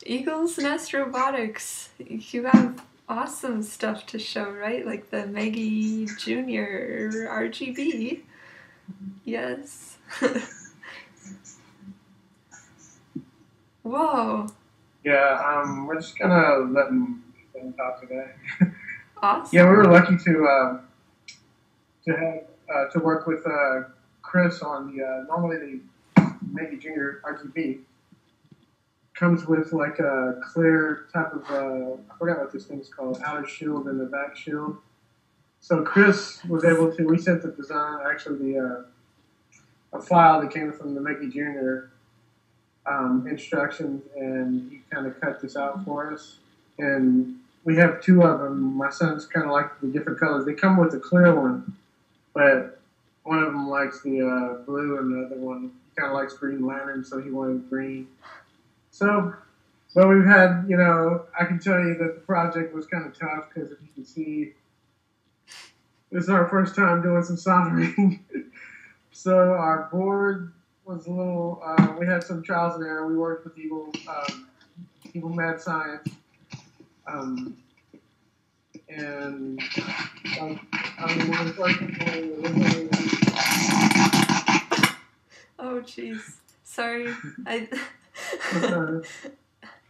Eaglesnest Robotics. You have awesome stuff to show, right? Like the Meggy Jr RGB. Yes. Whoa. Yeah, we're just gonna let them talk today. Awesome. Yeah, we were lucky to work with Chris on the normally the Meggy Jr RGB comes with like a clear type of I forgot what this thing's called, outer shield and the back shield. So Chris was able to. We sent the design, actually the a file that came from the Meggy Jr instructions, and he kind of cut this out for us. And we have two of them. My son's kind of like the different colors. They come with a clear one, but one of them likes the blue, and the other one kind of likes Green Lantern, so he wanted green. So, but we've had, I can tell you that the project was kind of tough because if you can see, this is our first time doing some soldering. So our board was a little, we had some trials and error. We worked with Eagle Mad Science. And oh, jeez. Sorry.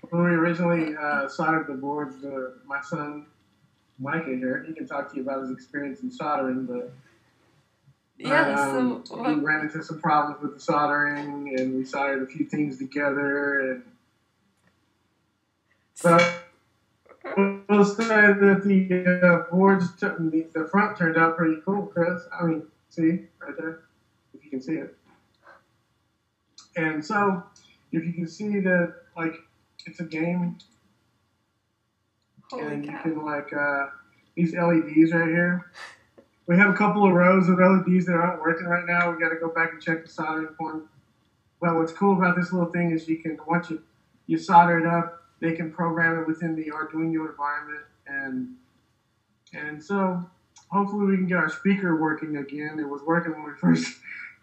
When we originally soldered the boards, my son, Micah here, he can talk to you about his experience in soldering, but yeah, he ran into some problems with the soldering, and we soldered a few things together. And but we'll say that the boards, the front turned out pretty cool, Chris. I mean, see right there, if you can see it. And so, if you can see that, like, it's a game, holy and cow. you can like these LEDs right here. We have a couple of rows of LEDs that aren't working right now. We got to go back and check the soldering point. Well, what's cool about this little thing is you can, once you solder it up, they can program it within the Arduino environment, and so hopefully we can get our speaker working again. It was working when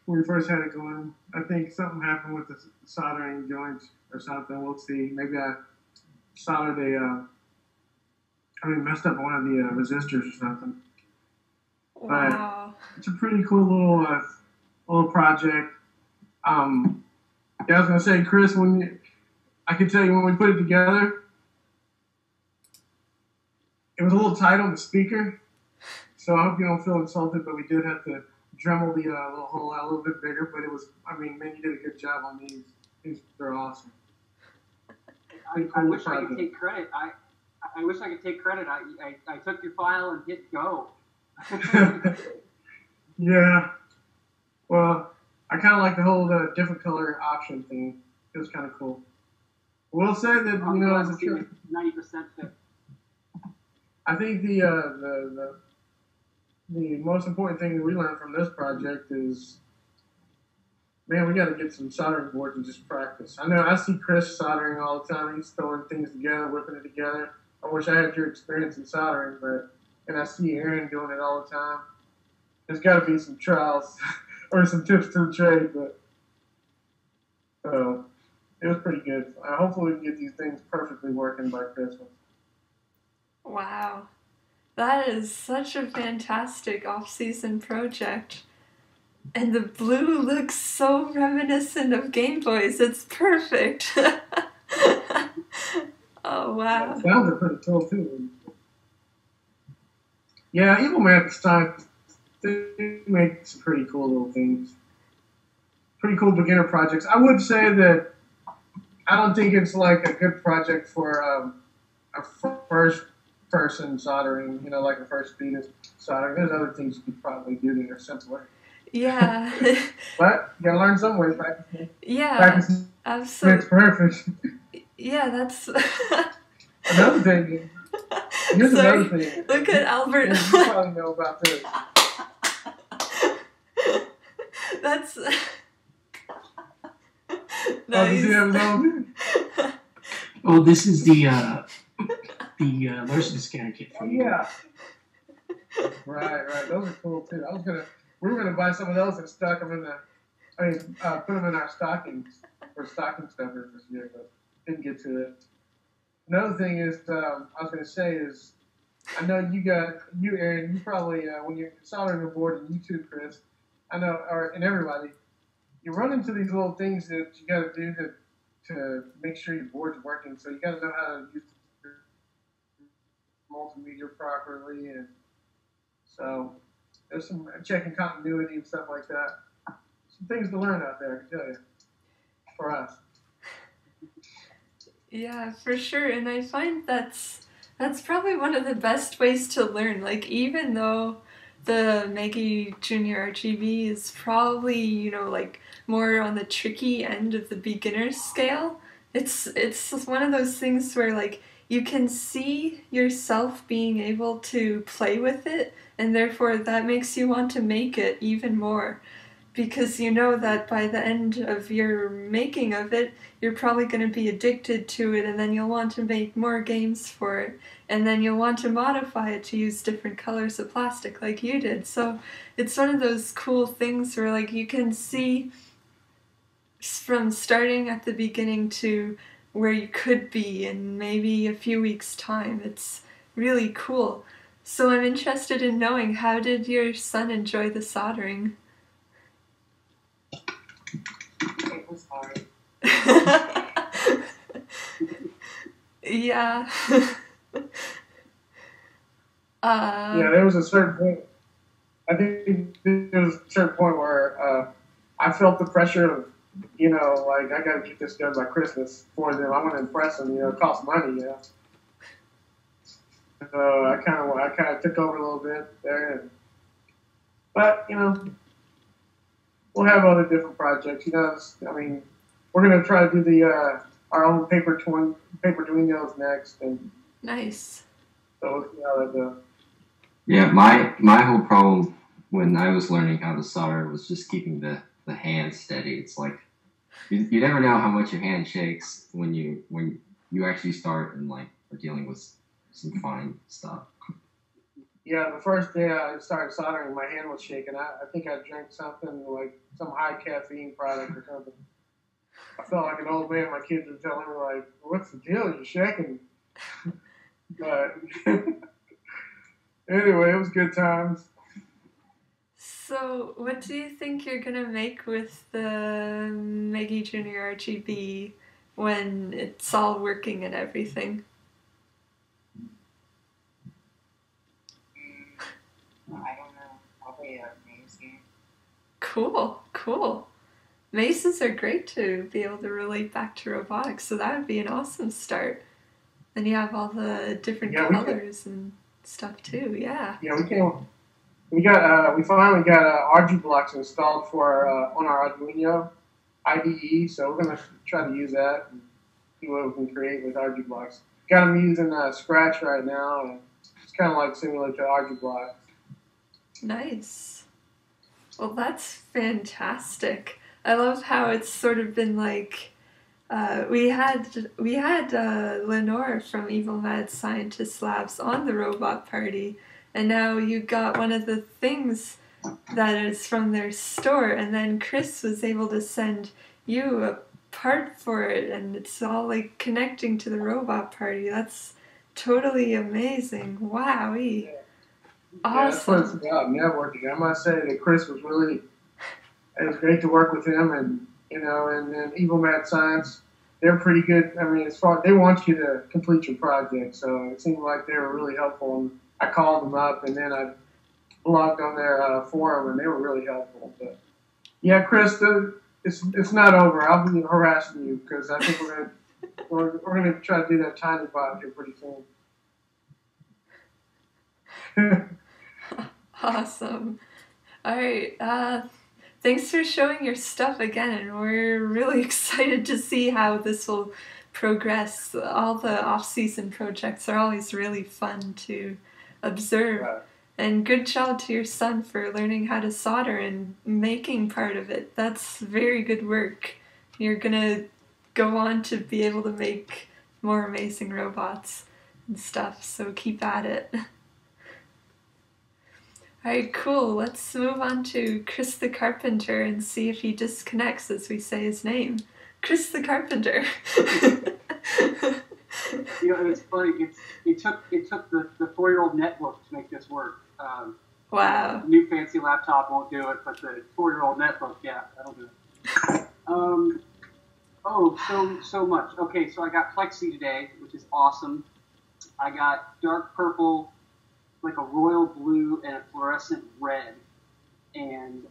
we first had it going. I think something happened with the soldering joints or something. We'll see. Maybe I soldered messed up one of the resistors or something. Wow. But it's a pretty cool little project. I was gonna say, Chris, I can tell you when we put it together, it was a little tight on the speaker. So I hope you don't feel insulted, but we did have to Dremel the little hole out a little bit bigger. But it was, man, you did a good job on these. They're awesome. I wish I could take credit. I wish I could take credit. I took your file and hit go. Yeah. Well, I kind of like the whole different color option thing. It was kind of cool. We'll say that, as a trip, 90% fit. I think the most important thing that we learned from this project is, man, we got to get some soldering boards and just practice. I know I see Chris soldering all the time. He's throwing things together, whipping it together. I wish I had your experience in soldering, and I see Aaron doing it all the time. There's got to be some trials or some tips to the trade, but it was pretty good. Hopefully we can get these things perfectly working by Christmas. Wow. That is such a fantastic off-season project. And the blue looks so reminiscent of Game Boys. It's perfect. Oh, wow. The sounds are pretty cool, too. Yeah, Evil Man Stein, they make some pretty cool little things. Pretty cool beginner projects. I would say that I don't think it's like a good project for a first-person soldering, like a first speed soldering. There's other things you could probably do that are simpler. Yeah. But you gotta learn some way. Practice. Yeah, Practice absolutely. makes perfect. Yeah, that's... Another thing. Here's Sorry. another thing. Look at Albert. You probably know about this. That's... Oh, does he have his own? Oh, this is the motion scanner kit for you. Yeah. Right. Those are cool too. We were gonna buy some of those and stock them put them in our stockings for stocking stuffers this year, but didn't get to it. Another thing is, I was going to say is, I know Aaron, you probably, when you're soldering a board, and you too, Chris, I know, and everybody, you run into these little things that you got to do to make sure your board's working. So you got to know how to use multimedia properly, and so there's some checking continuity and stuff like that. Some things to learn out there, I can tell you, for us. Yeah, for sure. And I find that's probably one of the best ways to learn. Like, even though the Meggy Jr RGB is probably, you know, like more on the tricky end of the beginner scale, it's one of those things where like you can see yourself being able to play with it, and therefore that makes you want to make it even more. Because you know that by the end of your making of it, you're probably going to be addicted to it, and then you'll want to make more games for it, and then you'll want to modify it to use different colors of plastic like you did. So it's one of those cool things where like you can see from starting at the beginning to where you could be in maybe a few weeks' time. It's really cool. So I'm interested in knowing, how did your son enjoy the soldering? It was hard. Yeah. Yeah, there was a certain point. I think there was a certain point where I felt the pressure of, you know, like, I got to get this done by Christmas for them. I want to impress them. You know, it costs money. You know. So I kind of took over a little bit there, but you know, we'll have other different projects. You know, I mean, we're gonna try to do the our own paper Duenos next, and nice. So we'll see how that goes. Yeah, my whole problem when I was learning how to solder was just keeping the hand steady. It's like you never know how much your hand shakes when you actually start and like are dealing with some fine stuff. Yeah, the first day I started soldering, my hand was shaking. I think I drank something like some high caffeine product or something. I felt like an old man. My kids were telling me like, "What's the deal? You're shaking." But anyway, it was good times. So, what do you think you're gonna make with the Meggy Jr RGB when it's all working and everything? I don't know. Probably a maze game. Cool. Mazes are great to be able to relate back to robotics, so that would be an awesome start. And you have all the different colors and stuff too. Yeah. Yeah, we finally got RG blocks installed for on our Arduino IDE, so we're gonna try to use that and see what we can create with RG blocks. Got them using Scratch right now, and it's kind of like similar to RG blocks. Nice. Well, that's fantastic. I love how it's sort of been like, we had Lenore from Evil Mad Scientist Labs on the robot party, and now you got one of the things that is from their store, and then Chris was able to send you a part for it, and it's all like connecting to the robot party. That's totally amazing. Wowee. Awesome. Yeah, that's what it's about, networking. I must say that Chris was really, it was great to work with him, and you know, and then Evil Mad Science, they're pretty good. I mean, as far they want you to complete your project, so it seemed like they were really helpful. And I called them up, and then I blogged on their forum, and they were really helpful. But yeah, Chris, it's not over. I'll be harassing you because I think we're gonna try to do that tiny bot here pretty soon. Awesome. All right. Thanks for showing your stuff again, and we're really excited to see how this will progress. All the off-season projects are always really fun to observe. Right. And good job to your son for learning how to solder and making part of it. That's very good work. You're gonna go on to be able to make more amazing robots and stuff, so keep at it. Alright, cool. Let's move on to Chris the Carpenter and see if he disconnects as we say his name. Chris the Carpenter. You know, it's funny. It took the 4-year-old netbook to make this work. Wow. The new fancy laptop won't do it, but the 4-year-old netbook, yeah, that'll do it. So much. Okay, so I got Plexi today, which is awesome. I got dark purple, like a royal blue, and a fluorescent red. And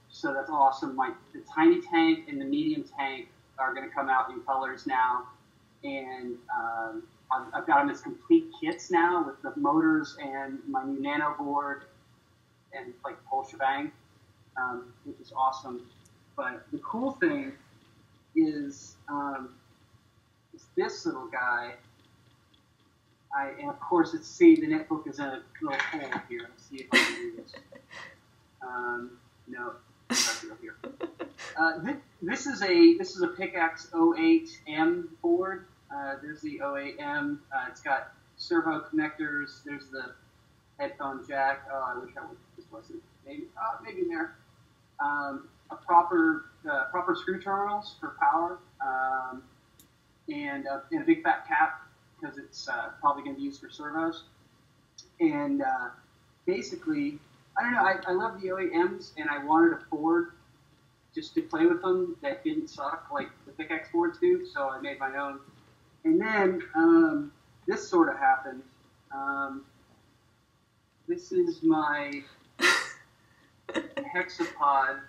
so that's awesome. The tiny tank and the medium tank are going to come out in colors now. And I've got them as complete kits now with the motors and my new nano board and like the whole shebang, which is awesome. But the cool thing is this little guy. And of course, the netbook is in a little hole here. Let's see if I can do this. No, it's not here. This is a Pickaxe 08M board. There's the 08M. It's got servo connectors. There's the headphone jack. Oh, I wish this wasn't. Maybe there. Proper screw terminals for power, and a big fat cap because it's probably going to be used for servos. And basically, I don't know. I love the 08Ms, and I wanted a board just to play with them that didn't suck like the Pickaxe boards do. So I made my own. And then this sort of happened. This is my hexapod.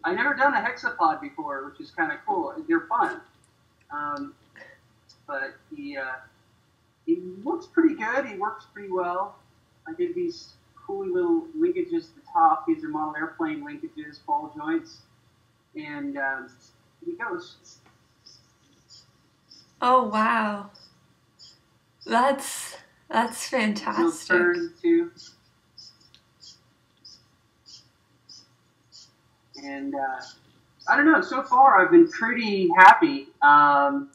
I've never done a hexapod before, which is kind of cool. They're fun. But he looks pretty good. He works pretty well. I did these cool little linkages at the top. These are model airplane linkages, ball joints. And he goes. Oh, wow. That's fantastic. Turn too. And I don't know. So far, I've been pretty happy. I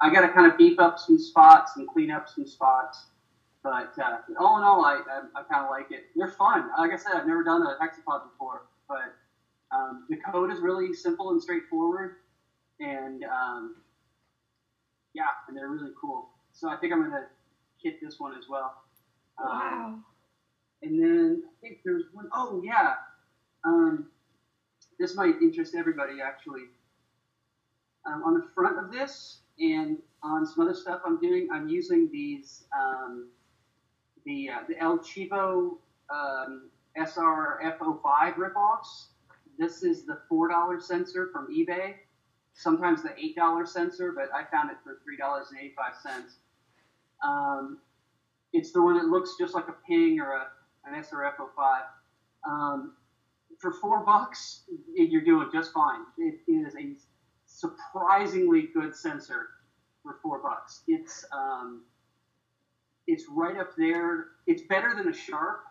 got to kind of beef up some spots and clean up some spots. But all in all, I kind of like it. They're fun. Like I said, I've never done a hexapod before. But the code is really simple and straightforward. And yeah, and they're really cool. So I think I'm going to kit this one as well. Wow. And then I think there's one. Oh, yeah. This might interest everybody, actually. On the front of this and on some other stuff I'm doing, I'm using these, the El Chivo SR-F05 ripoffs. This is the $4 sensor from eBay. Sometimes the $8 sensor, but I found it for $3.85. It's the one that looks just like a Ping or an SR-F05. For $4, you're doing just fine. It is a surprisingly good sensor for $4. It's right up there. It's better than a Sharp.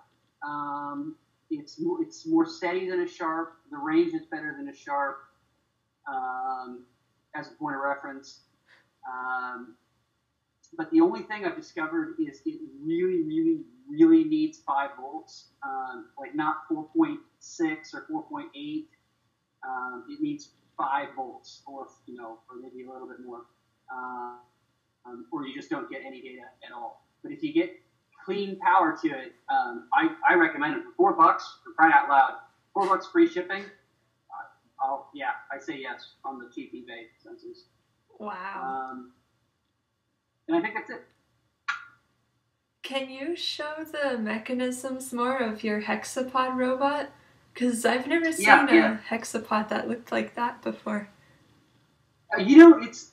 It's more steady than a Sharp. The range is better than a Sharp. As a point of reference. But the only thing I've discovered is it really, really, really needs 5 volts. Like not 4.6 or 4.8. It needs 5 volts, or maybe a little bit more, or you just don't get any data at all. But if you get clean power to it, I recommend it for $4 for crying out loud. $4 free shipping. I say yes on the cheap eBay sensors. Wow. And I think that's it. Can you show the mechanisms more of your hexapod robot? Because I've never seen a hexapod that looked like that before. It's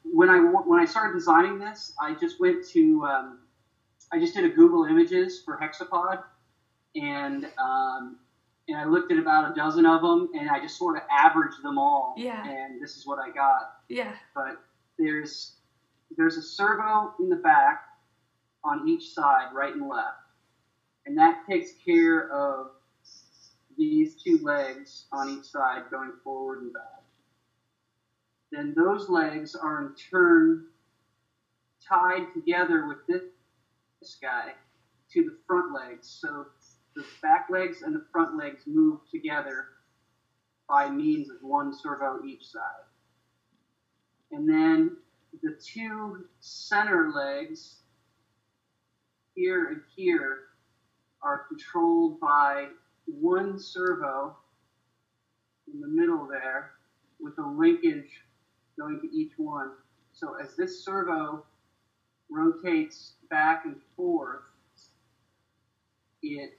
when I started designing this, I just went to I just did a Google Images for hexapod, and I looked at about a dozen of them, and I just sort of averaged them all. Yeah. And this is what I got. Yeah. But there's a servo in the back on each side, right and left, and that takes care of these 2 legs on each side going forward and back. Then those legs are in turn tied together with this guy to the front legs. So the back legs and the front legs move together by means of 1 servo each side. And then the two center legs here and here are controlled by one servo in the middle there with a linkage going to each one. So as this servo rotates back and forth, when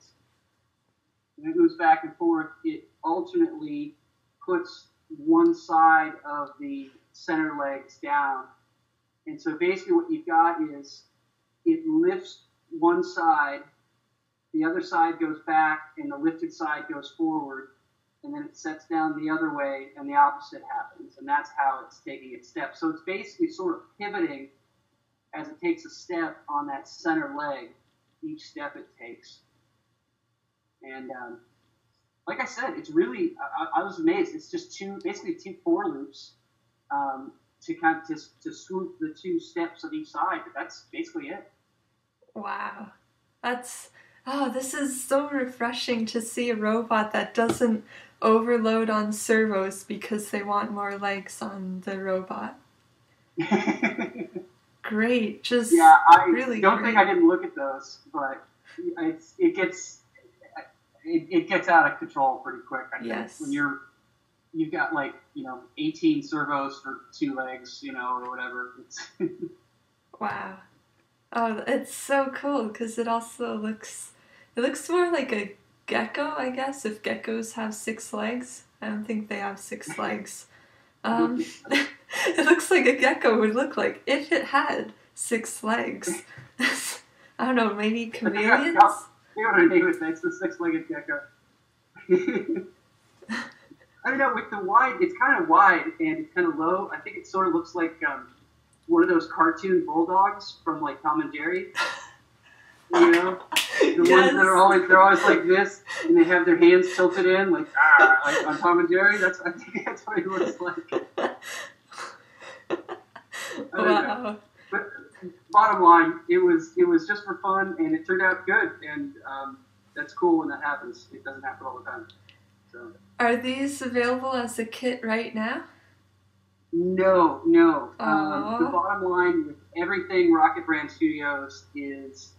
it moves back and forth, it alternately puts one side of the center legs down. And so basically what you've got is it lifts one side, the other side goes back, and the lifted side goes forward, and then it sets down the other way, and the opposite happens. And that's how it's taking its step. So it's basically sort of pivoting as it takes a step on that center leg, each step it takes. And like I said, it's really, I was amazed. It's just basically two for loops to swoop the two steps of each side. But that's basically it. Wow. This is so refreshing to see a robot that doesn't overload on servos because they want more legs on the robot. Great. I really don't great. think I didn't look at those, but it gets out of control pretty quick. I think. Yes. When you've got 18 servos for 2 legs, or whatever. Wow. Oh, it's so cool because it also looks more like a gecko, I guess, if geckos have 6 legs. I don't think they have 6 legs. It looks like a gecko would look like if it had 6 legs. I don't know, maybe chameleons? You know what I name it? It's the 6-legged gecko. I don't know, with the wide, it's kind of wide and it's kind of low. I think it sort of looks like one of those cartoon bulldogs from Tom and Jerry. The Yes. ones that they're always like this, and they have their hands tilted in, like on Tom and Jerry. I think that's what it looks like. Wow. But bottom line, it was just for fun, and it turned out good, and that's cool when that happens. It doesn't happen all the time. So. Are these available as a kit right now? No. Aww. The bottom line with everything Rocket Brand Studios is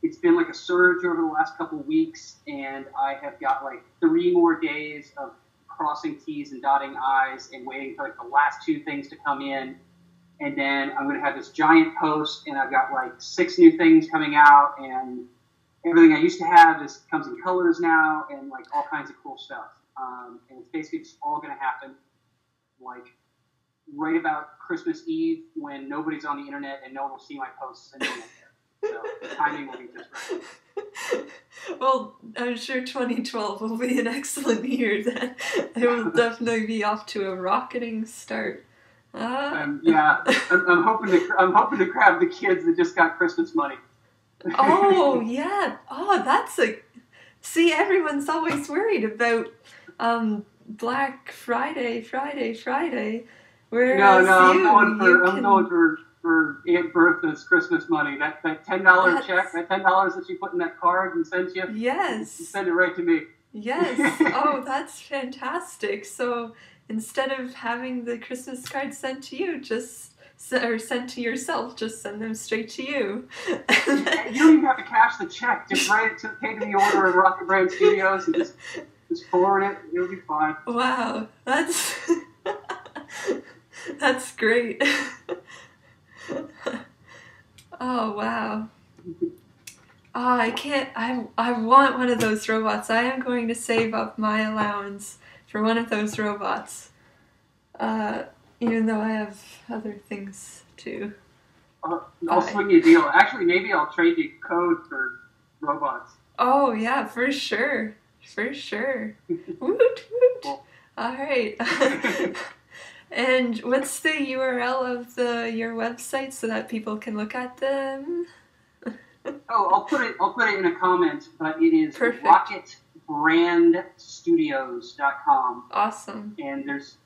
it's been like a surge over the last couple of weeks, and I have got 3 more days of crossing T's and dotting I's and waiting for the last 2 things to come in. And then I'm going to have this giant post, and I've got 6 new things coming out, and everything I used to have comes in colors now, and all kinds of cool stuff. And it's basically just all going to happen right about Christmas Eve when nobody's on the internet and no one will see my posts and no one will care. So the timing will be just right. Well, I'm sure 2012 will be an excellent year then. It will definitely be off to a rocketing start. I'm hoping to grab the kids that just got Christmas money. Oh, yeah. Oh, see, everyone's always worried about Black Friday. Whereas I'm going for Aunt Bertha's Christmas money. That $10 check, that $10 that she put in that card and sent you. Yes. You send it right to me. Yes. Oh, that's fantastic. So instead of having the Christmas cards sent to you, or sent to yourself, just send them straight to you. You don't even have to cash the check. Just write it to the order of Rocket Brand Studios and just forward it. It'll be fine. Wow, that's that's great. Oh wow. Oh, I want one of those robots. I am going to save up my allowance for one of those robots. Even though I have other things too. I'll swing you a deal. Actually, maybe I'll trade you code for robots. Oh yeah, for sure. Woot woot. Cool. All right. And what's the URL of your website so that people can look at them? I'll put it in a comment, but it is Perfect. rocketbrandstudios.com. Awesome. And there's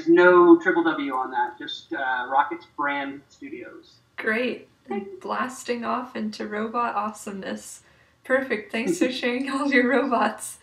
no www on that, just Rocket Brand Studios. Great. Like blasting off into robot awesomeness. Perfect. Thanks for sharing all of your robots.